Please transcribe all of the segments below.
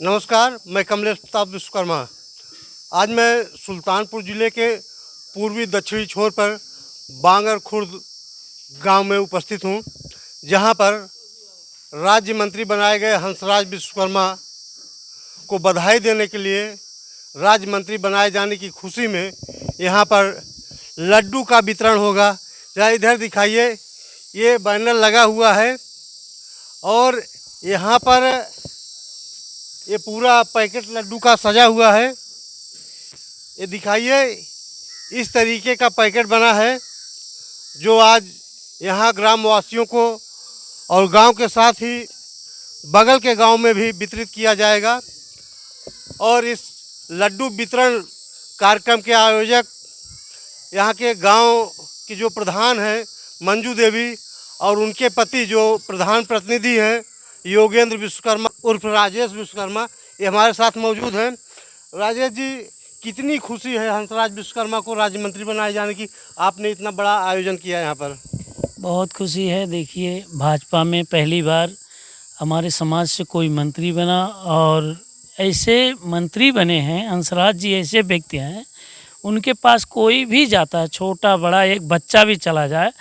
नमस्कार, मैं कमलेश प्रताप विश्वकर्मा। आज मैं सुल्तानपुर ज़िले के पूर्वी दक्षिणी छोर पर बांगर खुर्द गांव में उपस्थित हूं, जहां पर राज्य मंत्री बनाए गए हंसराज विश्वकर्मा को बधाई देने के लिए राज्य मंत्री बनाए जाने की खुशी में यहां पर लड्डू का वितरण होगा। जरा इधर दिखाइए, ये बैनर लगा हुआ है और यहाँ पर ये पूरा पैकेट लड्डू का सजा हुआ है। ये दिखाइए, इस तरीके का पैकेट बना है जो आज यहाँ ग्रामवासियों को और गांव के साथ ही बगल के गांव में भी वितरित किया जाएगा। और इस लड्डू वितरण कार्यक्रम के आयोजक यहाँ के गांव की जो प्रधान हैं मंजू देवी और उनके पति जो प्रधान प्रतिनिधि हैं योगेंद्र विश्वकर्मा उर्फ राजेश विश्वकर्मा, ये हमारे साथ मौजूद हैं। राजेश जी, कितनी खुशी है हंसराज विश्वकर्मा को राज्य मंत्री बनाए जाने की? आपने इतना बड़ा आयोजन किया यहाँ पर। बहुत खुशी है। देखिए, भाजपा में पहली बार हमारे समाज से कोई मंत्री बना और ऐसे मंत्री बने हैं हंसराज जी, ऐसे व्यक्ति हैं उनके पास कोई भी जाता है, छोटा बड़ा एक बच्चा भी चला जाए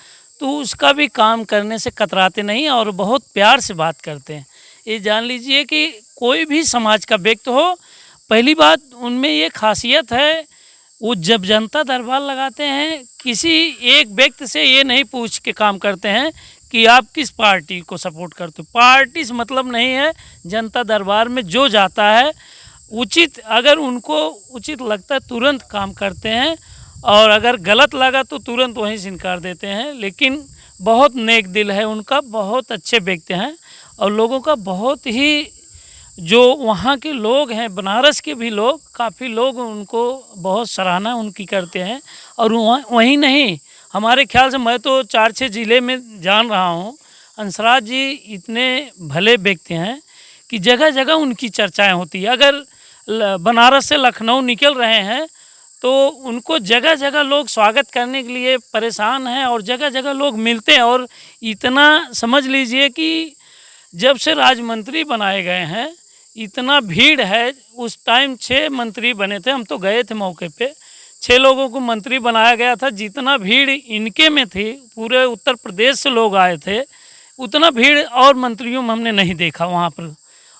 तो उसका भी काम करने से कतराते नहीं और बहुत प्यार से बात करते हैं। ये जान लीजिए कि कोई भी समाज का व्यक्ति हो, पहली बात उनमें ये खासियत है, वो जब जनता दरबार लगाते हैं किसी एक व्यक्ति से ये नहीं पूछ के काम करते हैं कि आप किस पार्टी को सपोर्ट करते हो। पार्टी से मतलब नहीं है, जनता दरबार में जो जाता है उचित, अगर उनको उचित लगता है तुरंत काम करते हैं और अगर गलत लगा तो तुरंत वहीं से इनकार देते हैं। लेकिन बहुत नेक दिल है उनका, बहुत अच्छे व्यक्ति हैं और लोगों का बहुत ही, जो वहाँ के लोग हैं बनारस के भी लोग, काफ़ी लोग उनको बहुत सराहना उनकी करते हैं। और वहीं नहीं, हमारे ख्याल से मैं तो 4-6 ज़िले में जान रहा हूँ, हंसराज जी इतने भले व्यक्ति हैं कि जगह जगह उनकी चर्चाएं होती है। अगर बनारस से लखनऊ निकल रहे हैं तो उनको जगह जगह लोग स्वागत करने के लिए परेशान हैं और जगह जगह लोग मिलते हैं। और इतना समझ लीजिए कि जब से राज्य मंत्री बनाए गए हैं इतना भीड़ है। उस टाइम 6 मंत्री बने थे, हम तो गए थे मौके पे, 6 लोगों को मंत्री बनाया गया था। जितना भीड़ इनके में थी, पूरे उत्तर प्रदेश से लोग आए थे, उतना भीड़ और मंत्रियों में हमने नहीं देखा वहाँ पर।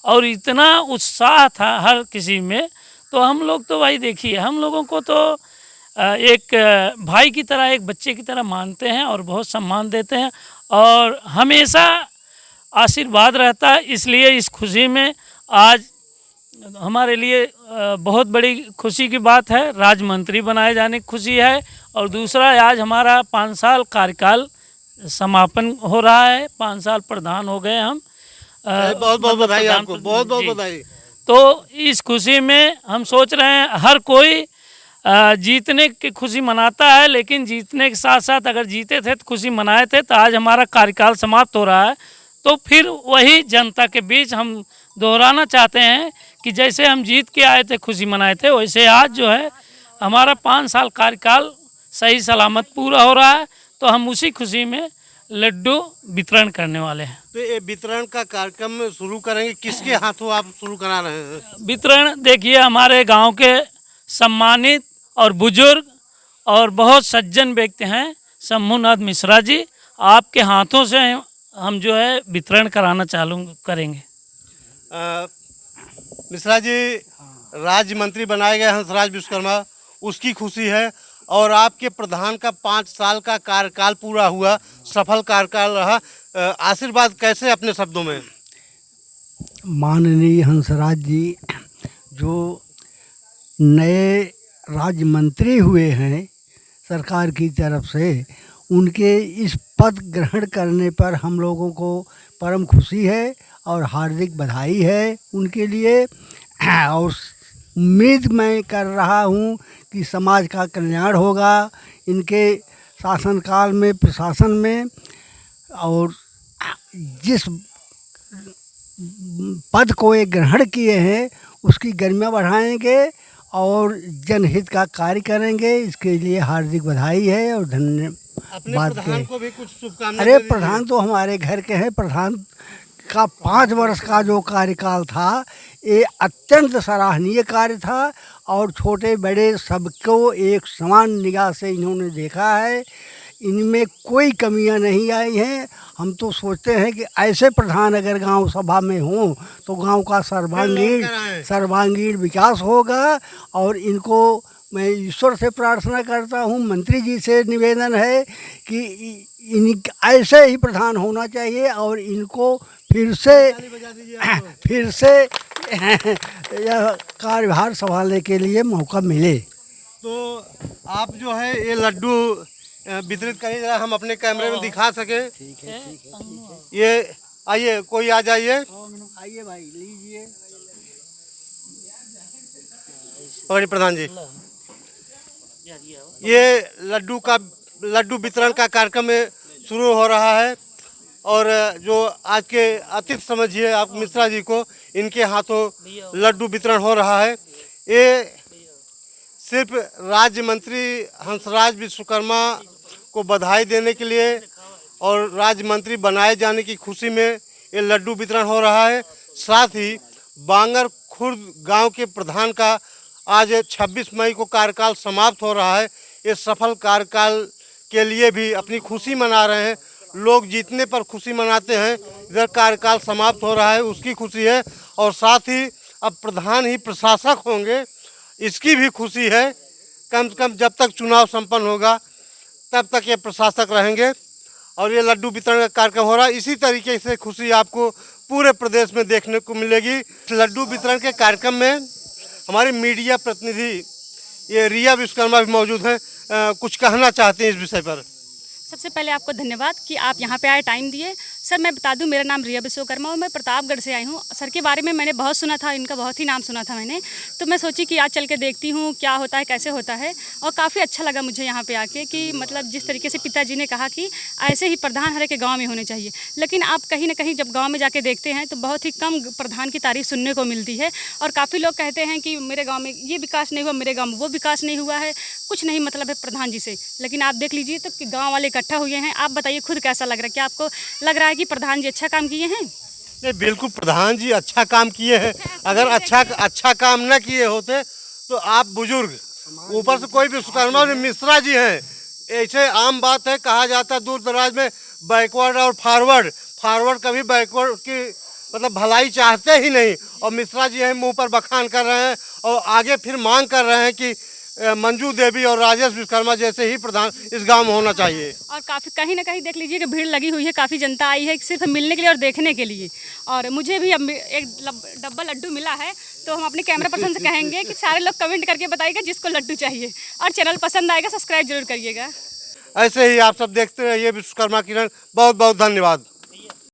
और इतना उत्साह था हर किसी में। तो हम लोग तो भाई देखिए, हम लोगों को तो एक भाई की तरह, एक बच्चे की तरह मानते हैं और बहुत सम्मान देते हैं और हमेशा आशीर्वाद रहता है। इसलिए इस खुशी में आज हमारे लिए बहुत बड़ी खुशी की बात है, राज्य मंत्री बनाए जाने की खुशी है। और दूसरा, आज हमारा 5 साल कार्यकाल समापन हो रहा है, 5 साल प्रधान हो गए हम। बहुत बहुत बधाई आपको, बहुत बहुत बधाई। तो इस खुशी में हम सोच रहे हैं, हर कोई जीतने की खुशी मनाता है, लेकिन जीतने के साथ साथ अगर जीते थे तो खुशी मनाए थे, तो आज हमारा कार्यकाल समाप्त हो रहा है तो फिर वही जनता के बीच हम दोहराना चाहते हैं कि जैसे हम जीत के आए थे, खुशी मनाए थे, वैसे आज जो है हमारा 5 साल कार्यकाल सही सलामत पूरा हो रहा है। तो हम उसी खुशी में लड्डू वितरण करने वाले हैं। तो ये वितरण का कार्यक्रम शुरू करेंगे, किसके हाथों आप शुरू करा रहे हैं? वितरण देखिए, हमारे गांव के सम्मानित और बुजुर्ग और बहुत सज्जन व्यक्ति हैं शंभुनाथ मिश्रा जी, आपके हाथों से हम जो है वितरण कराना चालू करेंगे। मिश्रा जी, राज्य मंत्री बनाए गए हंसराज विश्वकर्मा, उसकी खुशी है और आपके प्रधान का 5 साल का कार्यकाल पूरा हुआ, सफल कार्यकाल रहा। आशीर्वाद कैसे अपने शब्दों में? माननीय हंसराज जी जो नए राज्य मंत्री हुए हैं सरकार की तरफ से, उनके इस पद ग्रहण करने पर हम लोगों को परम खुशी है और हार्दिक बधाई है उनके लिए। और उम्मीद मैं कर रहा हूँ कि समाज का कल्याण होगा इनके शासनकाल में, प्रशासन में। और जिस पद को ये ग्रहण किए हैं उसकी गरिमा बढ़ाएंगे और जनहित का कार्य करेंगे। इसके लिए हार्दिक बधाई है और धन्यवाद। अपने प्रधान को भी कुछ शुभकामनाएं अरे दे दीजिए। प्रधान तो हमारे घर के हैं, प्रधान का 5 वर्ष का जो कार्यकाल था ये अत्यंत सराहनीय कार्य था और छोटे बड़े सबको एक समान निगाह से इन्होंने देखा है। इनमें कोई कमियां नहीं आई हैं। हम तो सोचते हैं कि ऐसे प्रधान अगर गांव सभा में हों तो गांव का सर्वांगीण विकास होगा। और इनको मैं ईश्वर से प्रार्थना करता हूं, मंत्री जी से निवेदन है कि इन ऐसे ही प्रधान होना चाहिए और इनको फिर से यह कार्यभार संभालने के लिए मौका मिले। तो आप जो है ये लड्डू वितरित करिए, जरा हम अपने कैमरे में दिखा सके। ठीक है। ये आइए, कोई आ जाइए। आइए भाई, लीजिए। और प्रधान जी, ये लड्डू वितरण का कार्यक्रम शुरू हो रहा है और जो आज के अतिथि समझिए आप मिश्रा जी को, इनके हाथों लड्डू वितरण हो रहा है। ये सिर्फ राज्य मंत्री हंसराज विश्वकर्मा को बधाई देने के लिए और राज्य मंत्री बनाए जाने की खुशी में ये लड्डू वितरण हो रहा है। साथ ही बांगर खुर्द गांव के प्रधान का आज 26 मई को कार्यकाल समाप्त हो रहा है। ये सफल कार्यकाल के लिए भी अपनी खुशी मना रहे हैं। लोग जीतने पर खुशी मनाते हैं, इधर कार्यकाल समाप्त हो रहा है उसकी खुशी है। और साथ ही अब प्रधान ही प्रशासक होंगे, इसकी भी खुशी है। कम से कम जब तक चुनाव संपन्न होगा तब तक ये प्रशासक रहेंगे। और ये लड्डू वितरण का कार्यक्रम हो रहा है। इसी तरीके से खुशी आपको पूरे प्रदेश में देखने को मिलेगी। लड्डू वितरण के कार्यक्रम में हमारी मीडिया प्रतिनिधि ये रिया विश्वकर्मा भी मौजूद हैं, कुछ कहना चाहते हैं इस विषय पर। सबसे पहले आपको धन्यवाद कि आप यहाँ पे आए, टाइम दिए। सर मैं बता दूं, मेरा नाम रिया विश्वकर्मा और मैं प्रतापगढ़ से आई हूँ। सर के बारे में मैंने बहुत सुना था, इनका बहुत ही नाम सुना था मैंने, तो मैं सोची कि आज चल के देखती हूँ क्या होता है, कैसे होता है। और काफ़ी अच्छा लगा मुझे यहाँ पे आके कि मतलब जिस तरीके से पिताजी ने कहा कि ऐसे ही प्रधान हर एक गाँव में होने चाहिए। लेकिन आप कहीं ना कहीं जब गाँव में जाके देखते हैं तो बहुत ही कम प्रधान की तारीफ सुनने को मिलती है। और काफ़ी लोग कहते हैं कि मेरे गाँव में ये विकास नहीं हुआ, मेरे गाँव में वो विकास नहीं हुआ है, कुछ नहीं मतलब है प्रधान जी से। लेकिन आप देख लीजिए तो कि गाँव वाले इकट्ठा हुए हैं। आप बताइए खुद कैसा लग रहा है? क्या आपको लग रहा है कि प्रधान जी अच्छा काम किए हैं? नहीं, बिल्कुल प्रधान जी अच्छा काम किए हैं। अगर अच्छा काम न किए होते तो आप बुजुर्ग, ऊपर से कोई विश्वकर्मा मिश्रा जी हैं। ऐसे आम बात है, कहा जाता है दूर दराज में बैकवर्ड और फॉरवर्ड कभी बैकवर्ड की मतलब भलाई चाहते ही नहीं। और मिश्रा जी हैं, मुंह पर बखान कर रहे हैं और आगे फिर मांग कर रहे हैं कि मंजू देवी और राजेश विश्वकर्मा जैसे ही प्रधान इस गांव में होना चाहिए। और काफ़ी कहीं ना कहीं देख लीजिए कि भीड़ लगी हुई है, काफ़ी जनता आई है सिर्फ मिलने के लिए और देखने के लिए। और मुझे भी अब एक डब्बा लड्डू मिला है, तो हम अपने कैमरा पर्सन से कहेंगे कि सारे लोग कमेंट करके बताइएगा जिसको लड्डू चाहिए। और चैनल पसंद आएगा सब्सक्राइब जरूर करिएगा। ऐसे ही आप सब देखते रहिए विश्वकर्मा किरण। बहुत बहुत धन्यवाद।